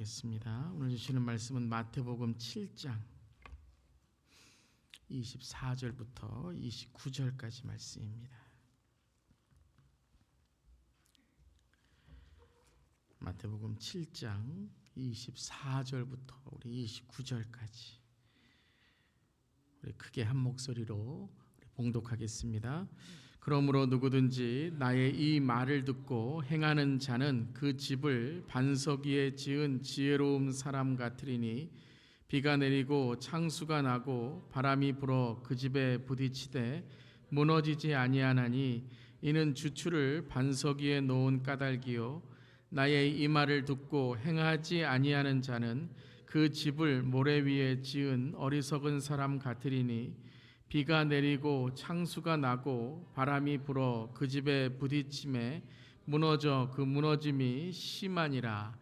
겠습니다. 오늘 주시는 말씀은 마태복음 7장 24절부터 29절까지 말씀입니다. 마태복음 7장 24절부터 우리 29절까지 우리 크게 한 목소리로 봉독하겠습니다. 그러므로 누구든지 나의 이 말을 듣고 행하는 자는 그 집을 반석 위에 지은 지혜로운 사람 같으리니 비가 내리고 창수가 나고 바람이 불어 그 집에 부딪히되 무너지지 아니하나니 이는 주추를 반석 위에 놓은 까닭이요 나의 이 말을 듣고 행하지 아니하는 자는 그 집을 모래 위에 지은 어리석은 사람 같으리니 비가 내리고 창수가 나고 바람이 불어 그 집에 부딪힘에 무너져 그 무너짐이 심하니라.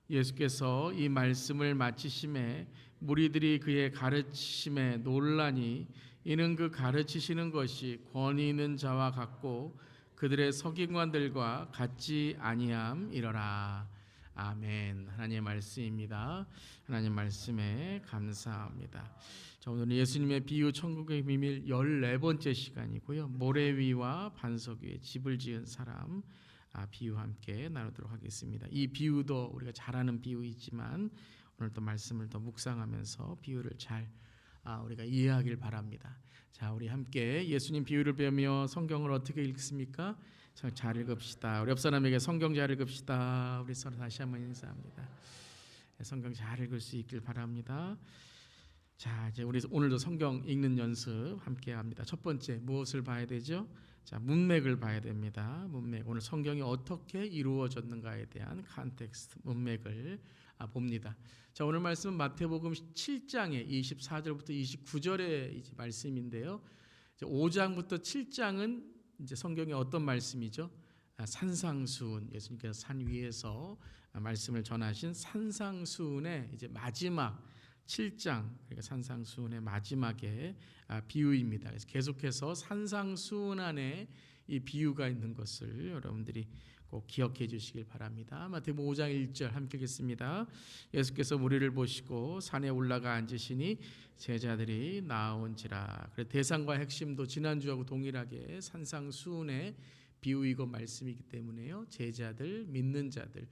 예수께서 이 말씀을 마치심에 무리들이 그의 가르치심에 놀라니 이는 그 가르치시는 것이 권위 있는 자와 같고 그들의 서기관들과 같지 아니함이러라. 아멘. 하나님의 말씀입니다. 하나님 말씀에 감사합니다. 자, 오늘은 예수님의 비유 천국의 비밀 14번째 시간이고요. 모래 위와 반석 위에 집을 지은 사람 비유 함께 나누도록 하겠습니다. 이 비유도 우리가 잘 아는 비유이지만 오늘 또 말씀을 더 묵상하면서 비유를 잘 우리가 이해하길 바랍니다. 자, 우리 함께 예수님 비유를 배우며 성경을 어떻게 읽습니까? 잘 읽읍시다. 우리 옆 사람에게 성경 잘 읽읍시다. 우리 서로 다시 한번 인사합니다. 성경 잘 읽을 수 있길 바랍니다. 자, 이제 우리 오늘도 성경 읽는 연습 함께 합니다. 첫 번째 무엇을 봐야 되죠? 자, 문맥을 봐야 됩니다. 문맥. 오늘 성경이 어떻게 이루어졌는가에 대한 컨텍스트, 문맥을 봅니다. 자, 오늘 말씀은 마태복음 7장의 24절부터 29절의 이제 말씀인데요. 이제 5장부터 7장은 이제 성경의 어떤 말씀이죠? 산상수훈, 예수님께서 산 위에서 말씀을 전하신 산상수훈의 이제 마지막 7장, 그러니까 산상수훈의 마지막에 비유입니다. 그래서 계속해서 산상수훈 안에 이 비유가 있는 것을 여러분들이 꼭 기억해 주시길 바랍니다. 마태복음 5장 1절 함께 읽겠습니다. 예수께서 무리를 보시고 산에 올라가 앉으시니 제자들이 나온지라. 그래서 대상과 핵심도 지난주하고 동일하게 산상수훈의 비유이고 말씀이기 때문에요. 제자들, 믿는 자들.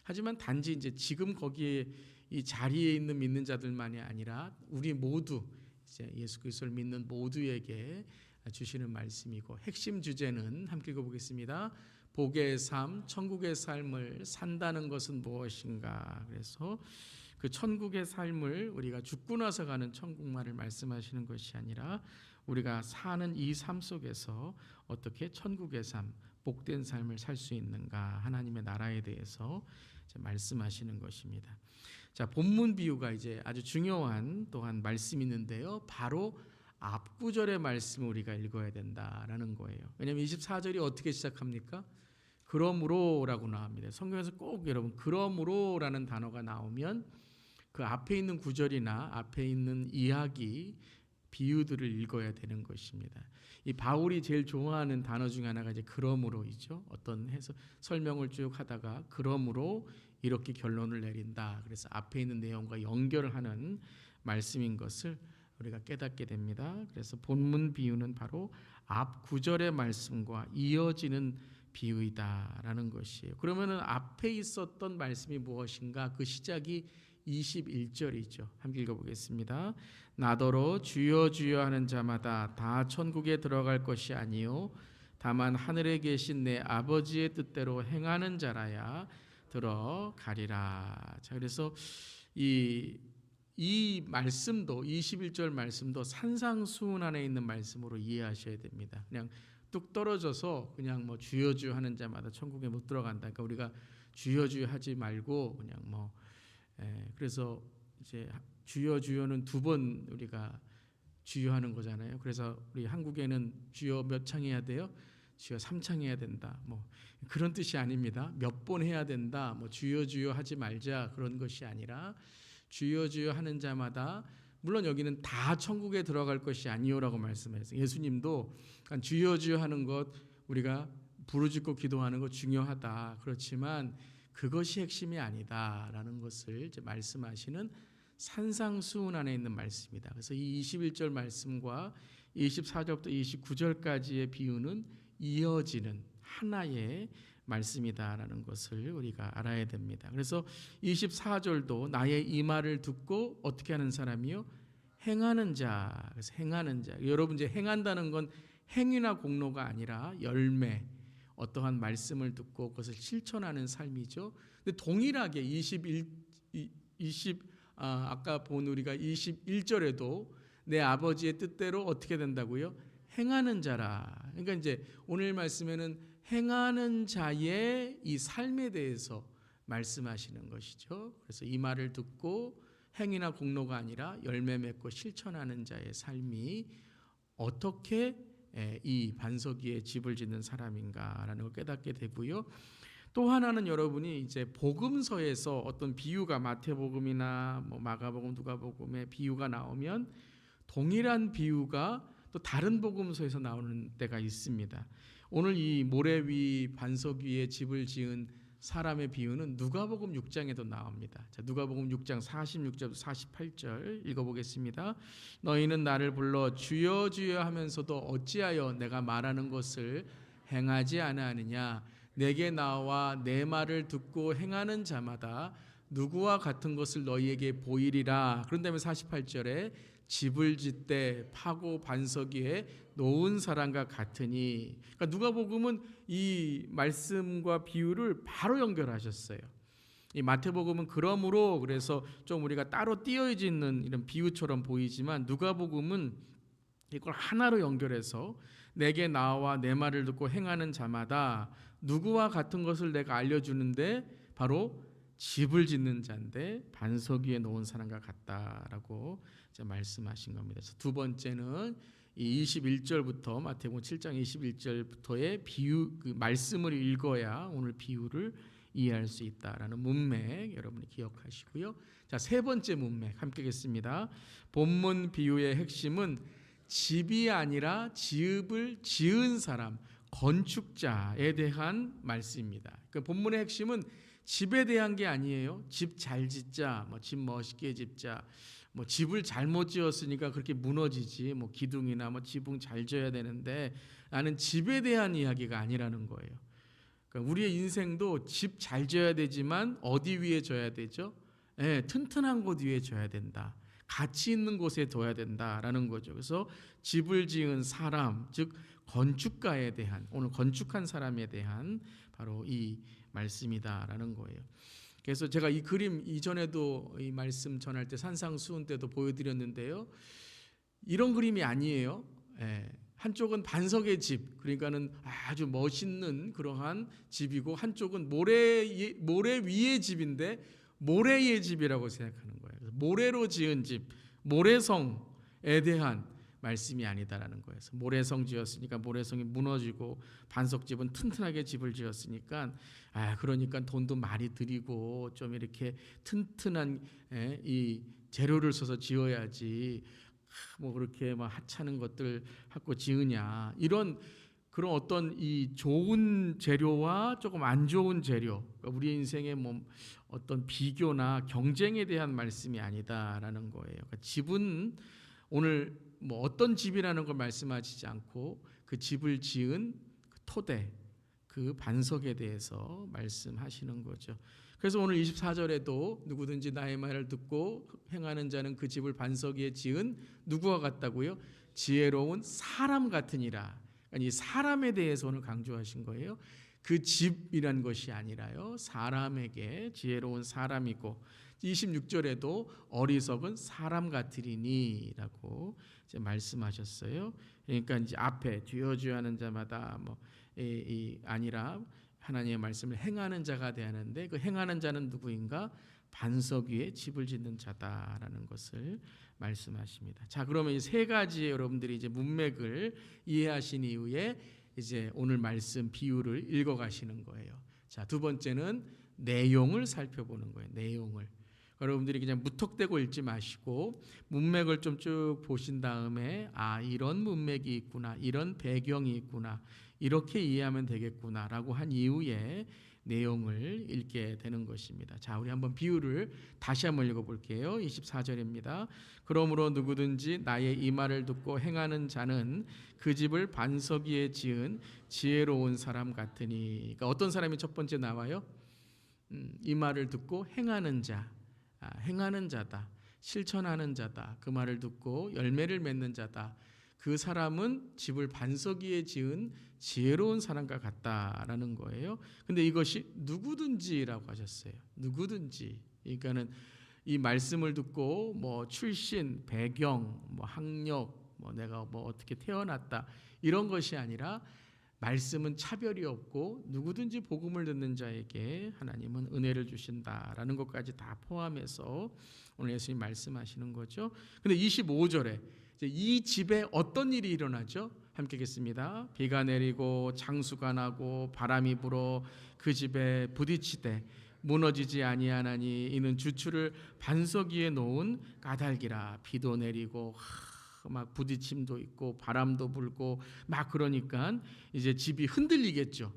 하지만 단지 이제 지금 거기에 이 자리에 있는 믿는 자들만이 아니라 우리 모두 이제 예수 그리스도를 믿는 모두에게 주시는 말씀이고 핵심 주제는 함께 읽어보겠습니다. 복의 삶, 천국의 삶을 산다는 것은 무엇인가? 그래서 그 천국의 삶을 우리가 죽고 나서 가는 천국만을 말씀하시는 것이 아니라 우리가 사는 이 삶 속에서 어떻게 천국의 삶, 복된 삶을 살 수 있는가? 하나님의 나라에 대해서 말씀하시는 것입니다. 자, 본문 비유가 이제 아주 중요한 또한 말씀이 있는데요. 바로 앞구절의 말씀을 우리가 읽어야 된다라는 거예요. 왜냐하면 24절이 어떻게 시작합니까? 그러므로라고 나옵니다. 성경에서 꼭 여러분 그러므로라는 단어가 나오면 그 앞에 있는 구절이나 앞에 있는 이야기, 비유들을 읽어야 되는 것입니다. 이 바울이 제일 좋아하는 단어 중에 하나가 이제 그러므로이죠. 어떤 해서 설명을 쭉 하다가 그러므로 이렇게 결론을 내린다. 그래서 앞에 있는 내용과 연결을 하는 말씀인 것을 우리가 깨닫게 됩니다. 그래서 본문 비유는 바로 앞 구절의 말씀과 이어지는 비유이다라는 것이에요. 그러면은 앞에 있었던 말씀이 무엇인가? 그 시작이 21절이죠. 함께 읽어보겠습니다. 나더러 주여 주여 하는 자마다 다 천국에 들어갈 것이 아니요 다만 하늘에 계신 내 아버지의 뜻대로 행하는 자라야 들어가리라. 자, 그래서 이 말씀도 21절 말씀도 산상수훈 안에 있는 말씀으로 이해하셔야 됩니다. 그냥 뚝 떨어져서 그냥 뭐 주여 주여 하는 자마다 천국에 못 들어간다. 그러니까 우리가 주여 주여 하지 말고 그냥 그래서 이제 주여 주여는 두 번 우리가 주여하는 거잖아요. 그래서 우리 한국에는 주여 몇 창 해야 돼요? 주여 3창 해야 된다. 뭐 그런 뜻이 아닙니다. 몇 번 해야 된다. 뭐 주여 주여 하지 말자 그런 것이 아니라 주여 주여 하는 자마다 물론 여기는 다 천국에 들어갈 것이 아니요라고 말씀했어요. 예수님도 주여 주여 하는 것 우리가 부르짖고 기도하는 것 중요하다. 그렇지만 그것이 핵심이 아니다라는 것을 이제 말씀하시는 산상수훈 안에 있는 말씀입니다. 그래서 이 21절 말씀과 24절부터 29절까지의 비유는 이어지는 하나의 말씀이다라는 것을 우리가 알아야 됩니다. 그래서 24절도 나의 이 말을 듣고 어떻게 하는 사람이요? 행하는 자. 그래서 행하는 자. 여러분 이제 행한다는 건 행위나 공로가 아니라 열매, 어떠한 말씀을 듣고 그것을 실천하는 삶이죠. 근데 동일하게 아까 본 우리가 21절에도 내 아버지의 뜻대로 어떻게 된다고요? 행하는 자라. 그러니까 이제 오늘 말씀에는 행하는 자의 이 삶에 대해서 말씀하시는 것이죠. 그래서 이 말을 듣고 행위나 공로가 아니라 열매 맺고 실천하는 자의 삶이 어떻게 이 반석 위에 집을 짓는 사람인가라는 걸 깨닫게 되고요. 또 하나는 여러분이 이제 복음서에서 어떤 비유가 마태복음이나 마가복음, 누가복음의 비유가 나오면 동일한 비유가 또 다른 복음서에서 나오는 때가 있습니다. 오늘 이 모래 위 반석 위에 집을 지은 사람의 비유는 누가복음 6장에도 나옵니다. 자, 누가복음 6장 46절 48절 읽어보겠습니다. 너희는 나를 불러 주여 주여 하면서도 어찌하여 내가 말하는 것을 행하지 아니하느냐. 내게 나와 내 말을 듣고 행하는 자마다 누구와 같은 것을 너희에게 보이리라. 그런 다음에 48절에 집을 짓되 파고 반석 위에 놓은 사람과 같으니. 그러니까 누가복음은 이 말씀과 비유를 바로 연결하셨어요. 이 마태복음은 그러므로 그래서 좀 우리가 따로 띄어져 있는 이런 비유처럼 보이지만 누가복음은 이걸 하나로 연결해서 내게 나와 내 말을 듣고 행하는 자마다 누구와 같은 것을 내가 알려주는데 바로 집을 짓는 자인데 반석 위에 놓은 사람과 같다라고 이제 말씀하신 겁니다. 그래서 두 번째는 이 21절부터 마태복음 7장 21절부터의 비유 그 말씀을 읽어야 오늘 비유를 이해할 수 있다라는 문맥 여러분이 기억하시고요. 자, 세 번째 문맥 함께 읽겠습니다. 본문 비유의 핵심은 집이 아니라 집을 지은 사람, 건축자에 대한 말씀입니다. 그 본문의 핵심은 집에 대한 게 아니에요. 집 잘 짓자, 집 멋있게 짓자, 집을 잘못 지었으니까 그렇게 무너지지, 기둥이나 지붕 잘 지어야 되는데 나는 집에 대한 이야기가 아니라는 거예요. 그러니까 우리의 인생도 집 잘 지어야 되지만 어디 위에 져야 되죠? 튼튼한 곳 위에 져야 된다. 가치 있는 곳에 둬야 된다라는 거죠. 그래서 집을 지은 사람, 즉 건축가에 대한, 오늘 건축한 사람에 대한 바로 이 말씀이다라는 거예요. 그래서 제가 이 그림 이전에도 이 말씀 전할 때 산상수훈 때도 보여드렸는데요. 이런 그림이 아니에요. 한쪽은 반석의 집, 그러니까는 아주 멋있는 그러한 집이고 한쪽은 모래 위의 집인데 모래의 집이라고 생각하는 거예요. 그래서 모래로 지은 집, 모래성에 대한 말씀이 아니다라는 거예요. 그래서 모래성 지었으니까 모래성이 무너지고 반석집은 튼튼하게 집을 지었으니까 그러니까 돈도 많이 들이고 좀 이렇게 튼튼한 이 재료를 써서 지어야지 그렇게 하찮은 것들 갖고 지으냐, 이런 그런 어떤 이 좋은 재료와 조금 안 좋은 재료, 그러니까 우리 인생의 어떤 비교나 경쟁에 대한 말씀이 아니다라는 거예요. 그러니까 집은 오늘 어떤 집이라는 걸 말씀하시지 않고 그 집을 지은 그 토대, 그 반석에 대해서 말씀하시는 거죠. 그래서 오늘 24절에도 누구든지 나의 말을 듣고 행하는 자는 그 집을 반석 위에 지은 누구와 같다고요? 지혜로운 사람 같으니라. 이 사람에 대해서 오늘 강조하신 거예요. 그 집이란 것이 아니라요, 사람에게 지혜로운 사람이고, 26절에도 어리석은 사람 같으리니라고 이제 말씀하셨어요. 그러니까 이제 앞에 뒤어주하는 자마다 아니라 하나님의 말씀을 행하는 자가 되는데, 그 행하는 자는 누구인가? 반석 위에 집을 짓는 자다라는 것을 말씀하십니다. 자, 그러면 이 세 가지의 여러분들이 이제 문맥을 이해하신 이후에 이제 오늘 말씀 비유를 읽어가시는 거예요. 자, 두 번째는 내용을 살펴보는 거예요. 내용을. 여러분들이 그냥 무턱대고 읽지 마시고 문맥을 좀 쭉 보신 다음에 이런 문맥이 있구나, 이런 배경이 있구나, 이렇게 이해하면 되겠구나라고 한 이후에 내용을 읽게 되는 것입니다. 자, 우리 한번 비유를 다시 한번 읽어볼게요. 24절입니다. 그러므로 누구든지 나의 이 말을 듣고 행하는 자는 그 집을 반석 위에 지은 지혜로운 사람 같으니. 그러니까 어떤 사람이 첫 번째 나와요? 이 말을 듣고 행하는 자, 행하는 자다, 실천하는 자다. 그 말을 듣고 열매를 맺는 자다. 그 사람은 집을 반석 위에 지은 지혜로운 사람과 같다라는 거예요. 근데 이것이 누구든지라고 하셨어요. 누구든지. 그러니까는 이 말씀을 듣고 뭐 출신, 배경, 뭐 학력, 뭐 내가 뭐 어떻게 태어났다 이런 것이 아니라 말씀은 차별이 없고 누구든지 복음을 듣는 자에게 하나님은 은혜를 주신다라는 것까지 다 포함해서 오늘 예수님 말씀하시는 거죠. 근데 25절에 이 집에 어떤 일이 일어나죠? 함께 읽겠습니다. 비가 내리고 장수가 나고 바람이 불어 그 집에 부딪히되 무너지지 아니하나니 이는 주추를 반석 위에 놓은 까닭이라. 비도 내리고 막 부딪힘도 있고 바람도 불고 막 그러니까 이제 집이 흔들리겠죠.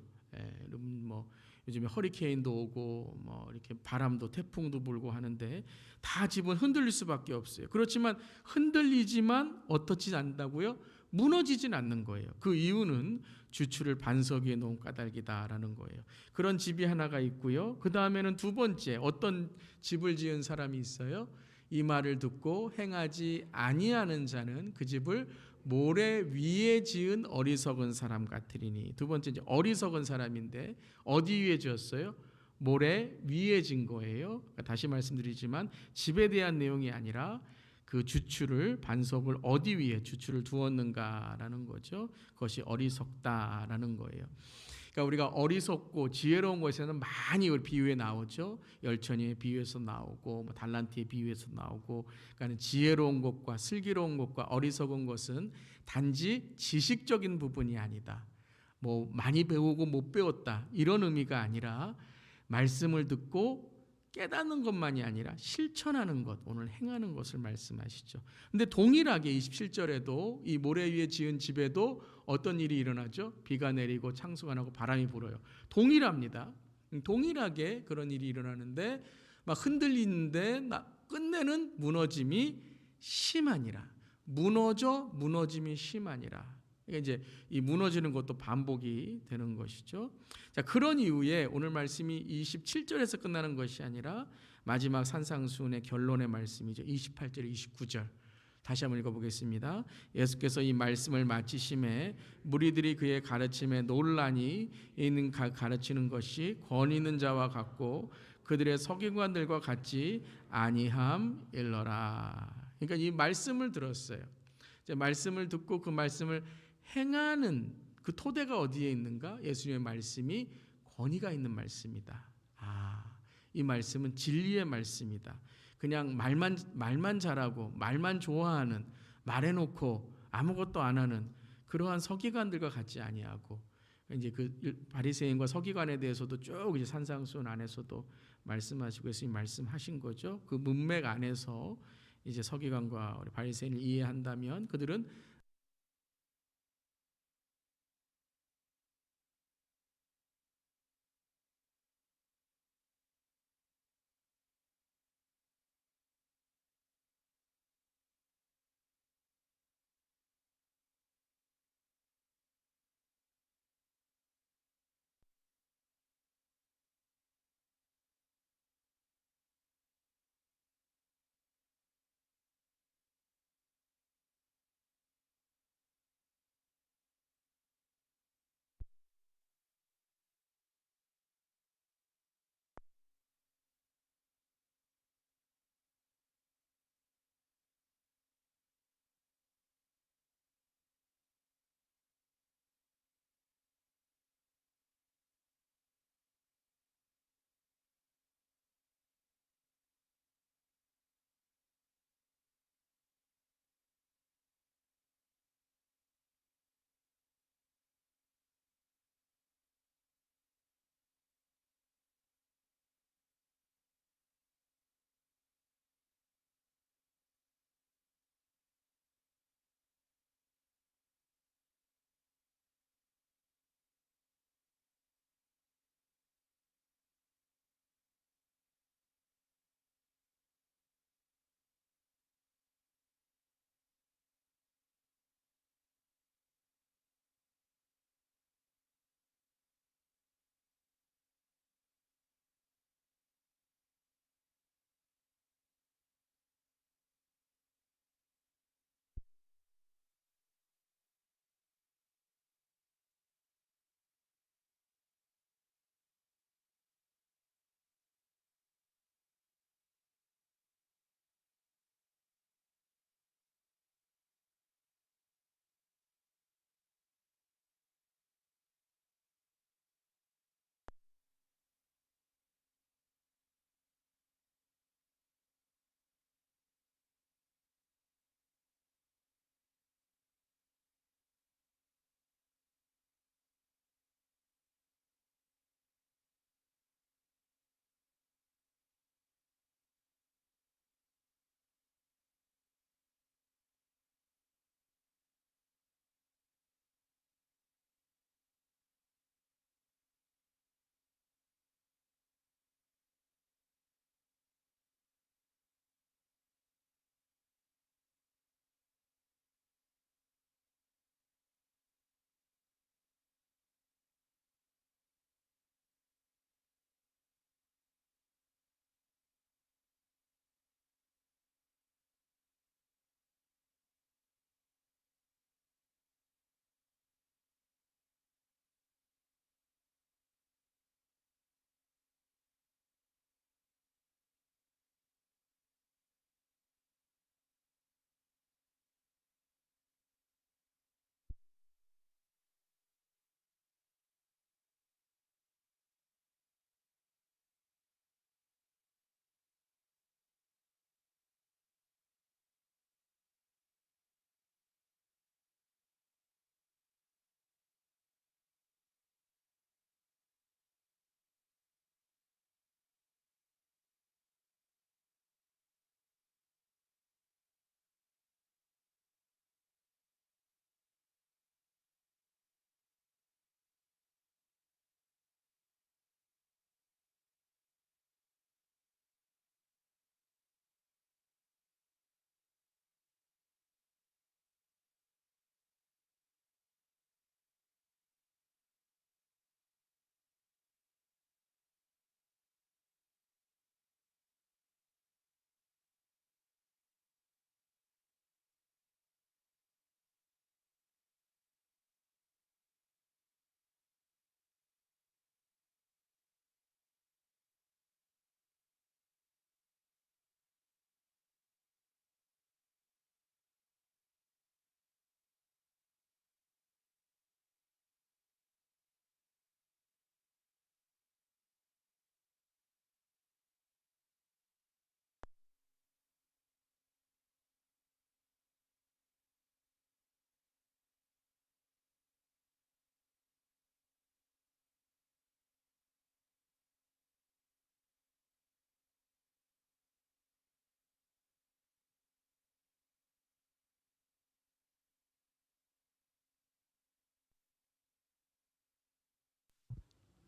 뭐 요즘에 허리케인도 오고 뭐 이렇게 바람도 태풍도 불고 하는데 다 집은 흔들릴 수밖에 없어요. 그렇지만 흔들리지만 어떻지 않다고요? 무너지진 않는 거예요. 그 이유는 주추를 반석 위에 놓은 까닭이다라는 거예요. 그런 집이 하나가 있고요. 그 다음에는 두 번째 어떤 집을 지은 사람이 있어요. 이 말을 듣고 행하지 아니하는 자는 그 집을 모래 위에 지은 어리석은 사람 같으리니. 두 번째 이제 어리석은 사람인데 어디 위에 지었어요? 모래 위에 진 거예요. 다시 말씀드리지만 집에 대한 내용이 아니라 그 주추를 반석을 어디 위에 주추를 두었는가라는 거죠. 그것이 어리석다라는 거예요. 그러니까 우리가 어리석고 지혜로운 것에는 많이 비유에 나오죠. 열천이의 비유에서 나오고 뭐 달란트의 비유에서 나오고. 그러니까 지혜로운 것과 슬기로운 것과 어리석은 것은 단지 지식적인 부분이 아니다. 뭐 많이 배우고 못 배웠다 이런 의미가 아니라 말씀을 듣고 깨닫는 것만이 아니라 실천하는 것, 오늘 행하는 것을 말씀하시죠. 근데 동일하게 27절에도 이 모래 위에 지은 집에도 어떤 일이 일어나죠? 비가 내리고 창수가 나고 바람이 불어요. 동일합니다. 동일하게 그런 일이 일어나는데 막 흔들리는데 끝내는 무너짐이 심하니라. 무너짐이 심하니라. 이제 이 무너지는 것도 반복이 되는 것이죠. 자, 그런 이후에 오늘 말씀이 27절에서 끝나는 것이 아니라 마지막 산상수훈의 결론의 말씀이죠. 28절, 29절. 다시 한번 읽어보겠습니다. 예수께서 이 말씀을 마치심에 무리들이 그의 가르침에 논란이 있는 가르치는 것이 권위 있는 자와 같고 그들의 서기관들과 같지 아니함일러라. 그러니까 이 말씀을 들었어요. 이제 말씀을 듣고 그 말씀을 행하는 그 토대가 어디에 있는가? 예수님의 말씀이 권위가 있는 말씀이다. 이 말씀은 진리의 말씀이다. 그냥 말만 잘하고 말만 좋아하는, 말해놓고 아무것도 안 하는 그러한 서기관들과 같지 아니하고. 이제 그 바리새인과 서기관에 대해서도 쭉 이제 산상수훈 안에서도 말씀하시고 예수님 말씀하신 거죠. 그 문맥 안에서 이제 서기관과 우리 바리새인을 이해한다면 그들은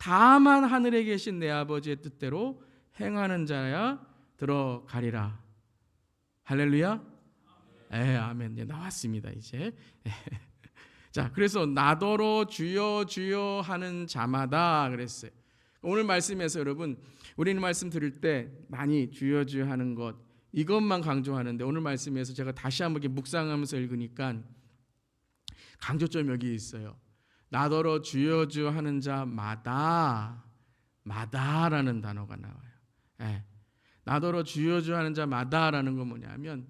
다만 하늘에 계신 내 아버지의 뜻대로 행하는 자야 들어가리라. 할렐루야. 아멘. 네, 나왔습니다 이제. 자, 그래서 나더러 주여 주여 하는 자마다 그랬어요. 오늘 말씀에서 여러분, 우리는 말씀 들을 때 많이 주여 주여 하는 것 이것만 강조하는데, 오늘 말씀에서 제가 다시 한번 이렇게 묵상하면서 읽으니까 강조점이 여기 있어요. 나더러 주여 주여 하는 자마다, 마다라는 단어가 나와요. 나더러 주여 주여 하는 자마다라는 건 뭐냐면,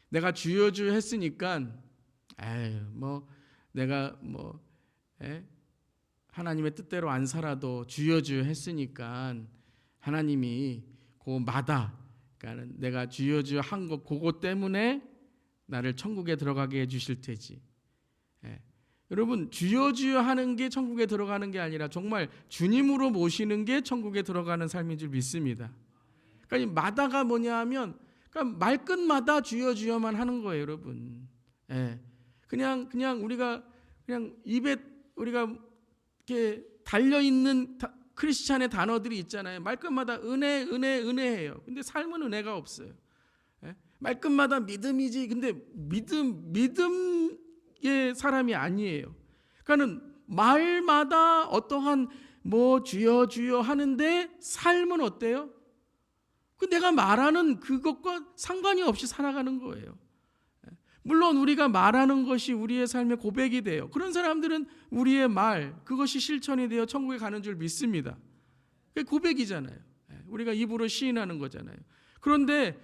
내가 주여 주여 했으니까 내가 하나님의 뜻대로 안 살아도 주여 주여 했으니까 하나님이 그마다, 그러니까 내가 주여 주여 한 것 그거 때문에 나를 천국에 들어가게 해주실 테지. 여러분, 주여 주여 하는 게 천국에 들어가는 게 아니라 정말 주님으로 모시는 게 천국에 들어가는 삶인 줄 믿습니다. 그러니까 이 마다가 뭐냐 하면, 그러니까 말끝마다 주여 주여만 하는 거예요, 여러분. 그냥 우리가 그냥 입에 우리가 이렇게 달려 있는 크리스찬의 단어들이 있잖아요. 말끝마다 은혜 은혜 은혜예요. 근데 삶은 은혜가 없어요. 말끝마다 믿음이지. 근데 믿음의 사람이 아니에요. 그러니까는 말마다 어떠한 주여 주여 하는데 삶은 어때요? 내가 말하는 그것과 상관이 없이 살아가는 거예요. 물론 우리가 말하는 것이 우리의 삶의 고백이 돼요. 그런 사람들은 우리의 말, 그것이 실천이 되어 천국에 가는 줄 믿습니다. 그게 고백이잖아요. 우리가 입으로 시인하는 거잖아요. 그런데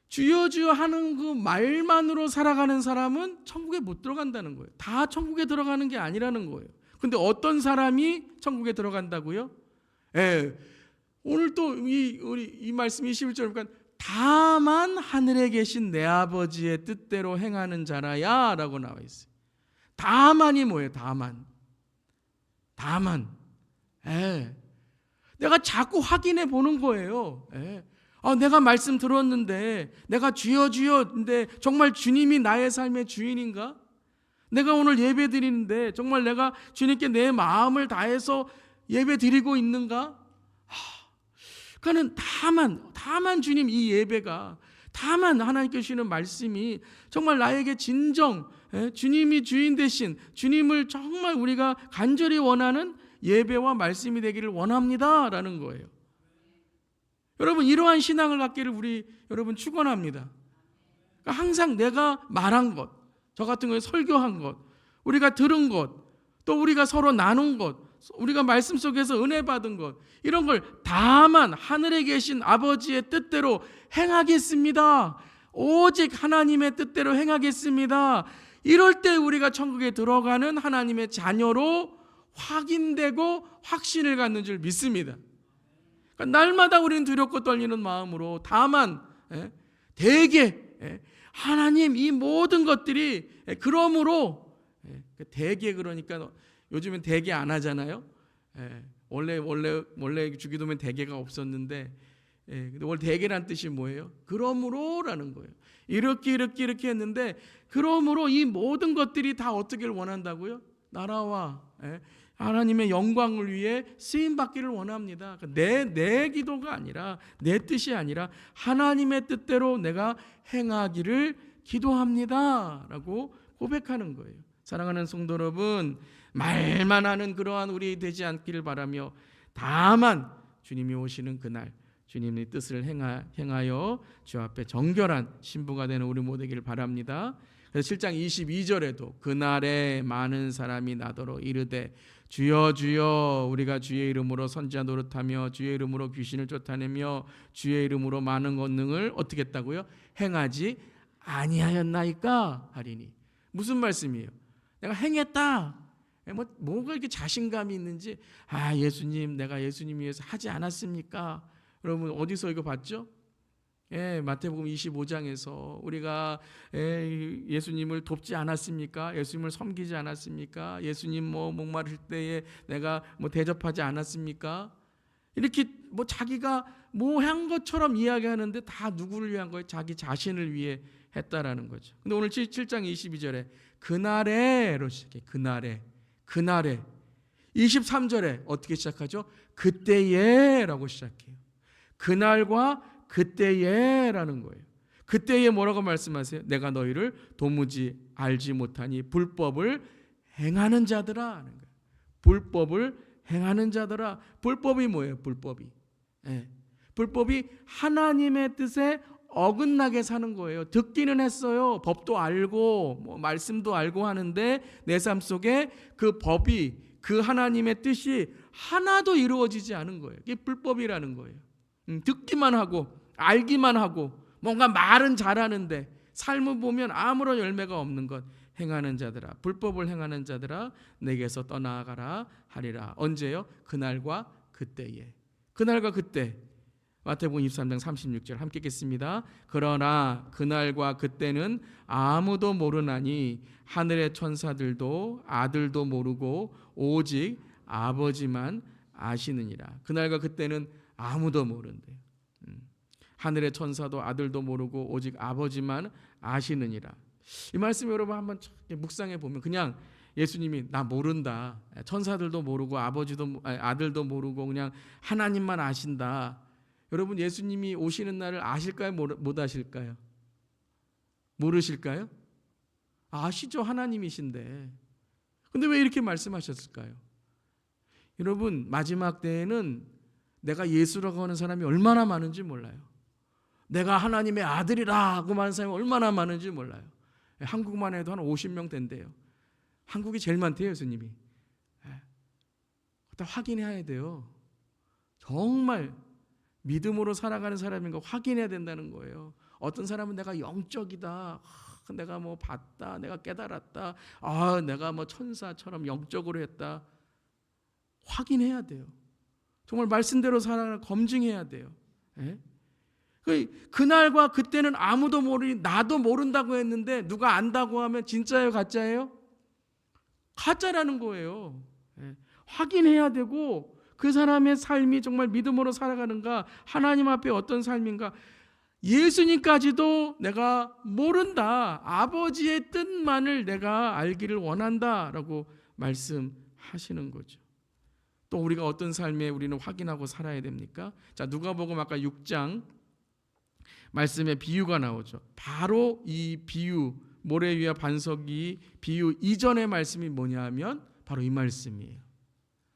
주여 주여 하는 그 말만으로 살아가는 사람은 천국에 못 들어간다는 거예요. 다 천국에 들어가는 게 아니라는 거예요. 근데 어떤 사람이 천국에 들어간다고요? 오늘 또 이 말씀 21절 보니까 다만 하늘에 계신 내 아버지의 뜻대로 행하는 자라야 라고 나와 있어요. 다만이 뭐예요? 다만. 내가 자꾸 확인해 보는 거예요. 내가 말씀 들었는데, 내가 주여 주여인데 정말 주님이 나의 삶의 주인인가? 내가 오늘 예배 드리는데 정말 내가 주님께 내 마음을 다해서 예배 드리고 있는가? 그러니까는 다만 주님, 이 예배가, 다만 하나님께 주시는 말씀이 정말 나에게 진정 주님이 주인 되신 주님을 정말 우리가 간절히 원하는 예배와 말씀이 되기를 원합니다 라는 거예요. 여러분, 이러한 신앙을 갖기를 여러분 축원합니다. 그러니까 항상 내가 말한 것, 저 같은 경우에 설교한 것, 우리가 들은 것, 또 우리가 서로 나눈 것, 우리가 말씀 속에서 은혜 받은 것, 이런 걸 다만 하늘에 계신 아버지의 뜻대로 행하겠습니다. 오직 하나님의 뜻대로 행하겠습니다. 이럴 때 우리가 천국에 들어가는 하나님의 자녀로 확인되고 확신을 갖는 줄 믿습니다. 그러니까 날마다 우리는 두렵고 떨리는 마음으로 다만 대개 하나님, 이 모든 것들이 그러므로 대개, 그러니까 요즘엔 대개 안 하잖아요. 원래 주기도면 대개가 없었는데, 근데 원래 대개란 뜻이 뭐예요? 그러므로라는 거예요. 이렇게 했는데, 그러므로 이 모든 것들이 다 어떻게를 원한다고요? 나라와 하나님의 영광을 위해 쓰임 받기를 원합니다. 내 기도가 아니라, 내 뜻이 아니라 하나님의 뜻대로 내가 행하기를 기도합니다라고 고백하는 거예요. 사랑하는 성도 여러분, 말만 하는 그러한 우리 되지 않기를 바라며, 다만 주님이 오시는 그날 주님의 뜻을 행하여 주 앞에 정결한 신부가 되는 우리 모두 되기를 바랍니다. 그래서 7장 22절에도 그날에 많은 사람이 나더러 이르되 주여 주여, 우리가 주의 이름으로 선지자 노릇하며 주의 이름으로 귀신을 쫓아내며 주의 이름으로 많은 권능을 어떻게 했다고요? 행하지 아니하였나이까 하리니. 무슨 말씀이에요? 내가 행했다. 뭐가 이렇게 자신감이 있는지, 예수님, 내가 예수님 위해서 하지 않았습니까? 여러분, 어디서 이거 봤죠? 마태복음 25장에서 우리가 예수님을 돕지 않았습니까? 예수님을 섬기지 않았습니까? 예수님 목마를 때에 내가 대접하지 않았습니까? 이렇게 자기가 한 것처럼 이야기하는데 다 누구를 위한 거예요? 자기 자신을 위해 했다라는 거죠. 근데 오늘 7장 22절에 그날에 그날에 23절에 어떻게 시작하죠? 그때에 라고 시작해요. 그날과 그때에 라는 거예요. 그때에 뭐라고 말씀하세요? 내가 너희를 도무지 알지 못하니 불법을 행하는 자들아 하는 거예요. 불법을 행하는 자들아. 불법이 뭐예요? 불법이. 불법이 하나님의 뜻에 어긋나게 사는 거예요. 듣기는 했어요. 법도 알고 말씀도 알고 하는데 내 삶 속에 그 법이, 그 하나님의 뜻이 하나도 이루어지지 않은 거예요. 이게 불법이라는 거예요. 듣기만 하고 알기만 하고 뭔가 말은 잘하는데 삶을 보면 아무런 열매가 없는 것. 행하는 자들아, 불법을 행하는 자들아, 내게서 떠나가라 하리라. 언제요? 그날과 그때에. 그날과 그때. 마태복음 23장 36절 함께 읽겠습니다. 그러나 그날과 그때는 아무도 모르나니 하늘의 천사들도 아들도 모르고 오직 아버지만 아시느니라. 그날과 그때는 아무도 모른대요. 하늘의 천사도 아들도 모르고 오직 아버지만 아시느니라. 이 말씀 여러분 한번 묵상해 보면 그냥 예수님이 나 모른다, 천사들도 모르고 아들도 모르고 그냥 하나님만 아신다. 여러분 예수님이 오시는 날을 아실까요? 못 아실까요? 모르실까요? 아시죠? 하나님이신데. 근데 왜 이렇게 말씀하셨을까요? 여러분 마지막 때에는 내가 예수라고 하는 사람이 얼마나 많은지 몰라요. 내가 하나님의 아들이라고 하는 사람이 얼마나 많은지 몰라요. 한국만 해도 한 50명 된대요. 한국이 제일 많대요, 예수님이. 일단 확인해야 돼요. 정말 믿음으로 살아가는 사람인가 확인해야 된다는 거예요. 어떤 사람은 내가 영적이다, 내가 뭐 봤다, 내가 깨달았다, 내가 뭐 천사처럼 영적으로 했다. 확인해야 돼요. 정말 말씀대로 살아가는 검증해야 돼요. 그날과 그때는 아무도 모르니 나도 모른다고 했는데 누가 안다고 하면 진짜예요, 가짜예요? 가짜라는 거예요. 확인해야 되고 그 사람의 삶이 정말 믿음으로 살아가는가, 하나님 앞에 어떤 삶인가, 예수님까지도 내가 모른다, 아버지의 뜻만을 내가 알기를 원한다라고 말씀하시는 거죠. 또 우리가 어떤 삶에 우리는 확인하고 살아야 됩니까? 자, 누가복음 아까 6장 말씀에 비유가 나오죠. 바로 이 비유, 모래 위와 반석이 비유 이전의 말씀이 뭐냐 하면 바로 이 말씀이에요.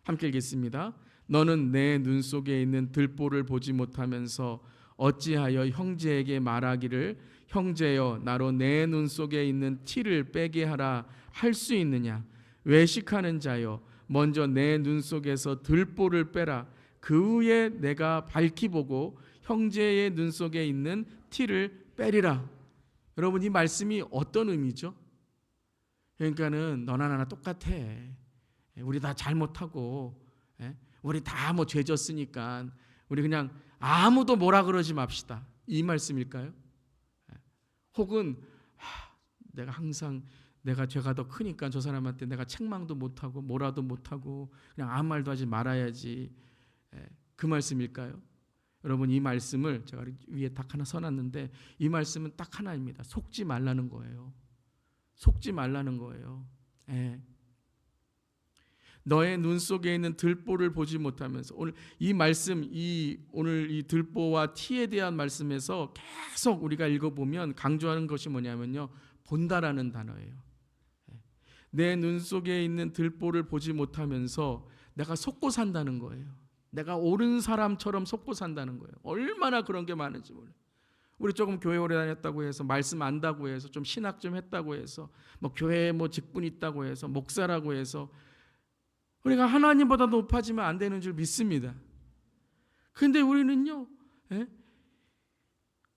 함께 읽겠습니다. 너는 내 눈 속에 있는 들보를 보지 못하면서 어찌하여 형제에게 말하기를 형제여 나로 내 눈 속에 있는 티를 빼게 하라 할 수 있느냐? 외식하는 자여 먼저 내 눈 속에서 들보를 빼라. 그 후에 내가 밝히 보고 형제의 눈 속에 있는 티를 빼리라. 여러분 이 말씀이 어떤 의미죠? 그러니까는 너나 나나 똑같아. 우리 다 잘못하고 우리 다 뭐 죄졌으니까 우리 그냥 아무도 뭐라 그러지 맙시다. 이 말씀일까요? 혹은 내가 항상 내가 죄가 더 크니까 저 사람한테 내가 책망도 못하고 뭐라도 못하고 그냥 아무 말도 하지 말아야지. 그 말씀일까요? 여러분 이 말씀을 제가 위에 딱 하나 써놨는데 이 말씀은 딱 하나입니다. 속지 말라는 거예요. 속지 말라는 거예요. 너의 눈 속에 있는 들보를 보지 못하면서 오늘 이 말씀, 오늘 이 들보와 티에 대한 말씀에서 계속 우리가 읽어보면 강조하는 것이 뭐냐면요, 본다라는 단어예요. 내 눈 속에 있는 들보를 보지 못하면서 내가 속고 산다는 거예요. 내가 옳은 사람처럼 속고 산다는 거예요. 얼마나 그런 게 많은지 몰라요. 우리 조금 교회 오래 다녔다고 해서 말씀 안다고 해서 좀 신학 좀 했다고 해서 뭐 교회에 뭐 직분 있다고 해서 목사라고 해서 우리가 하나님보다 높아지면 안 되는 줄 믿습니다. 그런데 우리는요,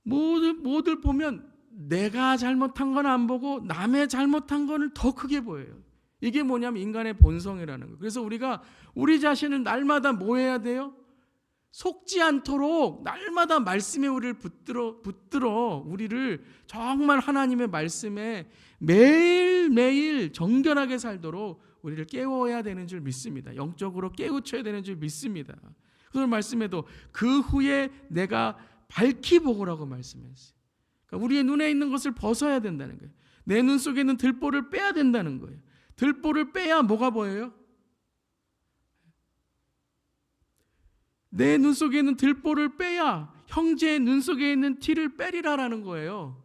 뭐들 보면 내가 잘못한 건 안 보고 남의 잘못한 거는 더 크게 보여요. 이게 뭐냐면 인간의 본성이라는 거예요. 그래서 우리가 우리 자신을 날마다 뭐 해야 돼요? 속지 않도록 날마다 말씀에 우리를 붙들어 우리를 정말 하나님의 말씀에 매일매일 정결하게 살도록 우리를 깨워야 되는 줄 믿습니다. 영적으로 깨우쳐야 되는 줄 믿습니다. 그런 말씀에도 그 후에 내가 밝히 보고라고 말씀했어요. 그러니까 우리의 눈에 있는 것을 벗어야 된다는 거예요. 내 눈 속에 있는 들보를 빼야 된다는 거예요. 들보를 빼야 뭐가 보여요? 내 눈 속에 있는 들보를 빼야 형제의 눈 속에 있는 티를 빼리라라는 거예요.